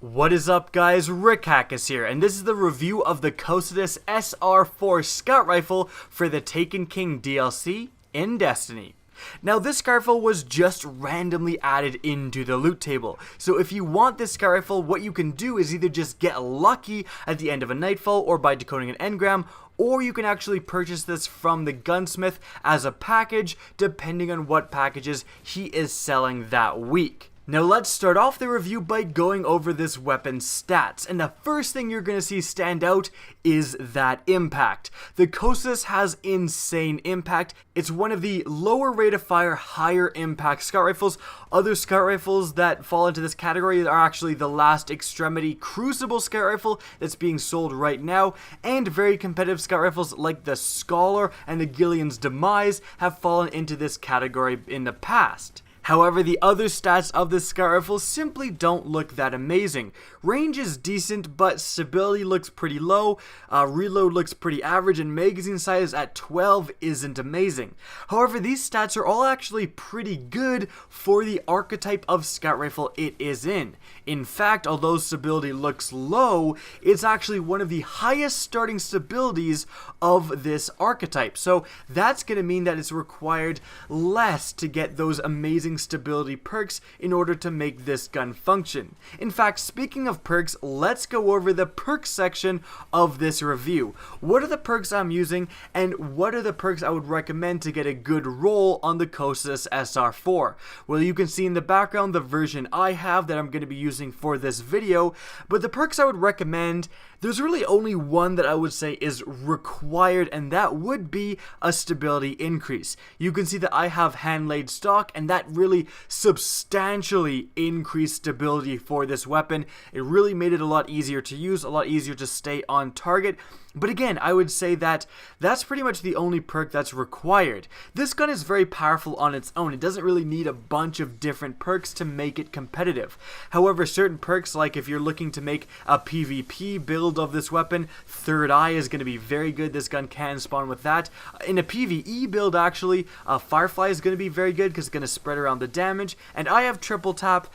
What is up, guys? Rick here, and this is the review of the Cocytus SR4 Scout Rifle for the Taken King DLC in Destiny. Now, this scout rifle was just randomly added into the loot table, so if you want this scout rifle, what you can do is either just get lucky at the end of a nightfall or by decoding an engram, or you can actually purchase this from the Gunsmith as a package, depending on what packages he is selling that week. Now let's start off the review by going over this weapon's stats, and the first thing you're going to see stand out is that impact. The Kosis has insane impact. It's one of the lower rate of fire, higher impact scout rifles. Other scout rifles that fall into this category are actually the Last Extremity Crucible scout rifle that's being sold right now, and very competitive scout rifles like the Scholar and the Gillian's Demise have fallen into this category in the past. However, the other stats of this scout rifle simply don't look that amazing. Range is decent, but stability looks pretty low, reload looks pretty average, and magazine size at 12 isn't amazing. However, these stats are all actually pretty good for the archetype of scout rifle it is in. In fact, although stability looks low, it's actually one of the highest starting stabilities of this archetype. So that's going to mean that it's required less to get those amazing stability perks in order to make this gun function. In fact, speaking of perks, let's go over the perks section of this review. What are the perks I'm using, and what are the perks I would recommend to get a good roll on the Cocytus SR4? Well, you can see in the background the version I have that I'm going to be using for this video, but the perks I would recommend, there's really only one that I would say is required, and that would be a stability increase. You can see that I have hand-laid stock, and that really substantially increased stability for this weapon. It really made it a lot easier to use, a lot easier to stay on target. But again, I would say that that's pretty much the only perk that's required. This gun is very powerful on its own. It doesn't really need a bunch of different perks to make it competitive. However, certain perks, like if you're looking to make a PvP build of this weapon, Third Eye is going to be very good. This gun can spawn with that. In a PvE build, actually, Firefly is going to be very good because it's going to spread around the damage. And I have Triple Tap,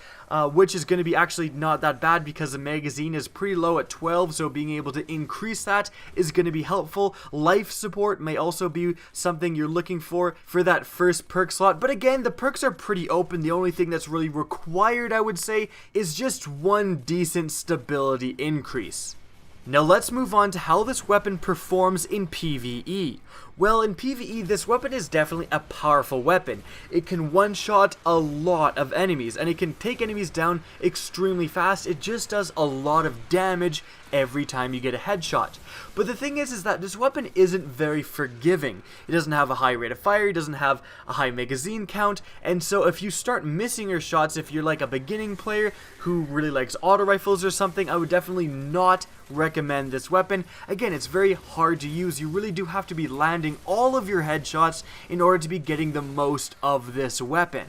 which is going to be actually not that bad because the magazine is pretty low at 12, so being able to increase that is going to be helpful. Life support may also be something you're looking for that first perk slot, but again, the perks are pretty open. The only thing that's really required, I would say, is just one decent stability increase. Now let's move on to how this weapon performs in PvE. Well, in PvE, this weapon is definitely a powerful weapon. It can one-shot a lot of enemies, and it can take enemies down extremely fast. It just does a lot of damage every time you get a headshot. But the thing is that this weapon isn't very forgiving. It doesn't have a high rate of fire, it doesn't have a high magazine count, and so if you start missing your shots, if you're like a beginning player who really likes auto rifles or something, I would definitely not recommend this weapon. Again, it's very hard to use. You really do have to be landing all of your headshots in order to be getting the most of this weapon.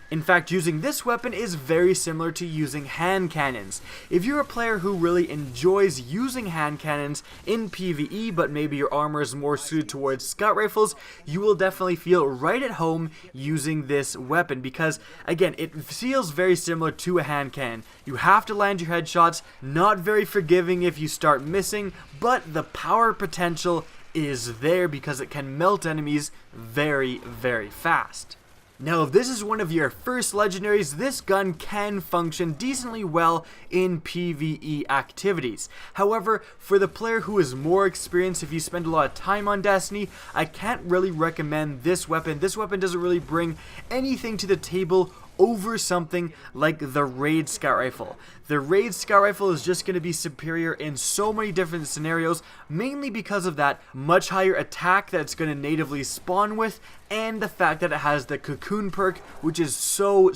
In fact, using this weapon is very similar to using hand cannons. If you're a player who really enjoys using hand cannons in PvE, but maybe your armor is more suited towards scout rifles, you will definitely feel right at home using this weapon because, again, it feels very similar to a hand cannon. You have to land your headshots, not very forgiving if you start missing, but the power potential is there because it can melt enemies very, very fast. Now, if this is one of your first legendaries, this gun can function decently well in PvE activities. However, for the player who is more experienced, if you spend a lot of time on Destiny, I can't really recommend this weapon. This weapon doesn't really bring anything to the table over something like the Raid Scout Rifle. The Raid Scout Rifle is just going to be superior in so many different scenarios, mainly because of that much higher attack that it's going to natively spawn with, and the fact that it has the Cocoon perk, which is so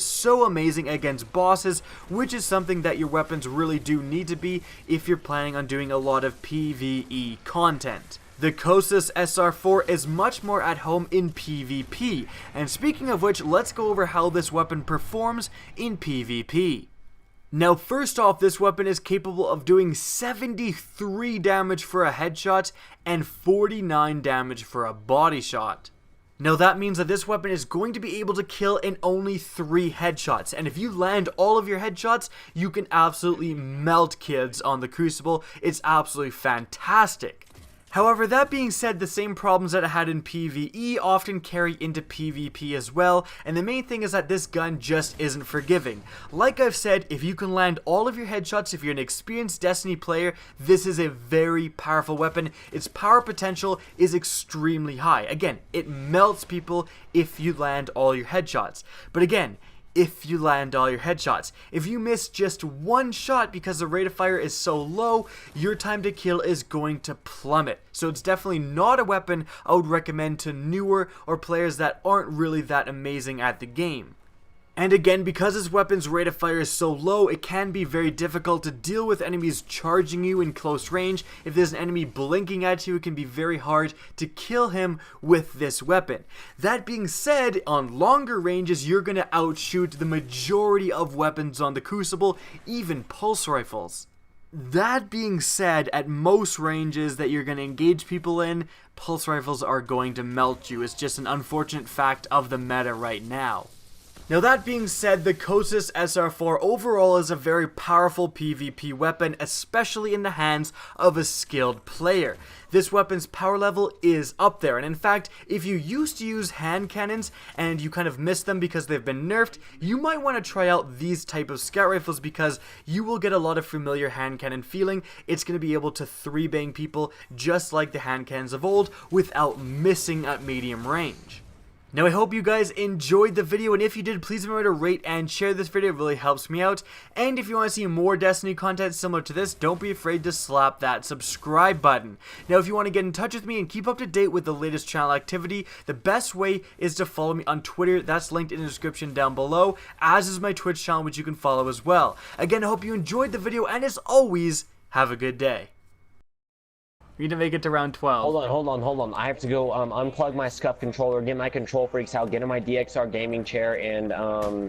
amazing against bosses, which is something that your weapons really do need to be if you're planning on doing a lot of PvE content. The Cocytus SR4 is much more at home in PvP, and speaking of which, let's go over how this weapon performs in PvP. Now, first off, this weapon is capable of doing 73 damage for a headshot and 49 damage for a body shot. Now that means that this weapon is going to be able to kill in only 3 headshots, and if you land all of your headshots, you can absolutely melt kids on the Crucible. It's absolutely fantastic. However, that being said, the same problems that it had in PvE often carry into PvP as well, and the main thing is that this gun just isn't forgiving. Like I've said, if you can land all of your headshots, if you're an experienced Destiny player, this is a very powerful weapon. Its power potential is extremely high. Again, it melts people if you land all your headshots. But again, if you land all your headshots. If you miss just 1 shot because the rate of fire is so low, your time to kill is going to plummet. So it's definitely not a weapon I would recommend to newer or players that aren't really that amazing at the game. And again, because this weapon's rate of fire is so low, it can be very difficult to deal with enemies charging you in close range. If there's an enemy blinking at you, it can be very hard to kill him with this weapon. That being said, on longer ranges, you're going to outshoot the majority of weapons on the Crucible, even pulse rifles. That being said, at most ranges that you're going to engage people in, pulse rifles are going to melt you. It's just an unfortunate fact of the meta right now. Now that being said, the Cocytus SR4 overall is a very powerful PvP weapon, especially in the hands of a skilled player. This weapon's power level is up there, and in fact, if you used to use hand cannons and you kind of miss them because they've been nerfed, you might want to try out these type of scout rifles because you will get a lot of familiar hand cannon feeling. It's going to be able to 3-bang people just like the hand cannons of old without missing at medium range. Now I hope you guys enjoyed the video, and if you did, please remember to rate and share this video. It really helps me out. And if you want to see more Destiny content similar to this, don't be afraid to slap that subscribe button. Now if you want to get in touch with me and keep up to date with the latest channel activity, the best way is to follow me on Twitter. That's linked in the description down below, as is my Twitch channel, which you can follow as well. Again, I hope you enjoyed the video, and as always, have a good day. We need to make it to round 12. Hold on. I have to go unplug my SCUF controller, get my control freaks out, get in my DXR gaming chair, and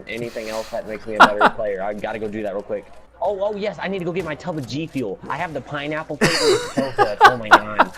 anything else that makes me a better player. I gotta go do that real quick. Oh yes, I need to go get my tub of G Fuel. I have the pineapple flavor. It's so good. Oh my god.